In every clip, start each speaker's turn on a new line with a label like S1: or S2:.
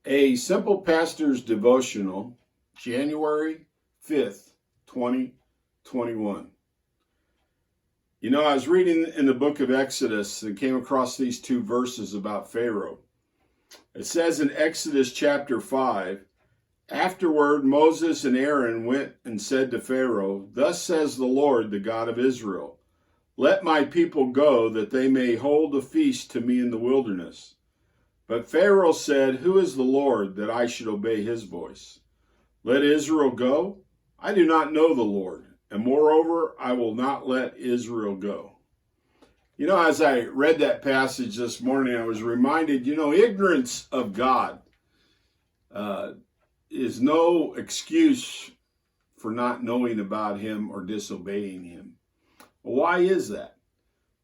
S1: A Simple Pastor's Devotional, January 5th, 2021. You know, I was reading in the book of Exodus and came across these two verses about Pharaoh. It says in Exodus chapter 5, "Afterward Moses and Aaron went and said to Pharaoh, 'Thus says the Lord, the God of Israel, let my people go, that they may hold a feast to me in the wilderness.' But Pharaoh said, 'Who is the Lord, that I should obey his voice? Let Israel go? I do not know the Lord, and moreover, I will not let Israel go.'" You know, as I read that passage this morning, I was reminded, ignorance of God is no excuse for not knowing about him or disobeying him. Well, why is that?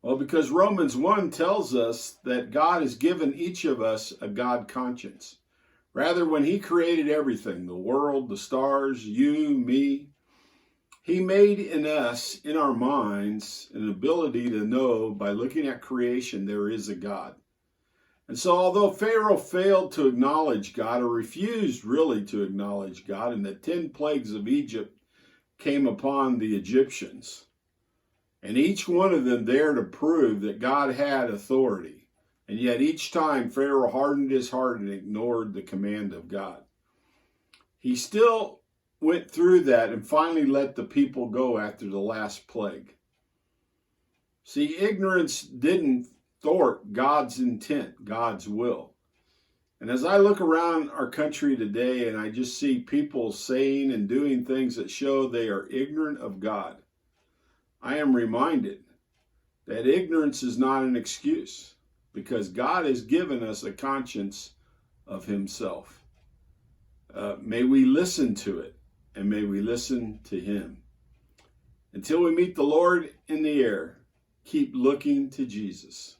S1: Well, because Romans 1 tells us that God has given each of us a God conscience. Rather, when he created everything, the world, the stars, you, me, he made in us, in our minds, an ability to know by looking at creation there is a God. And so although Pharaoh failed to acknowledge God, or refused really to acknowledge God, and the 10 plagues of Egypt came upon the Egyptians, and each one of them there to prove that God had authority. And yet each time Pharaoh hardened his heart and ignored the command of God. He still went through that and finally let the people go after the last plague. See, ignorance didn't thwart God's intent, God's will. And as I look around our country today and I just see people saying and doing things that show they are ignorant of God, I am reminded that ignorance is not an excuse, because God has given us a conscience of himself. May we listen to it, and may we listen to him. Until we meet the Lord in the air, keep looking to Jesus.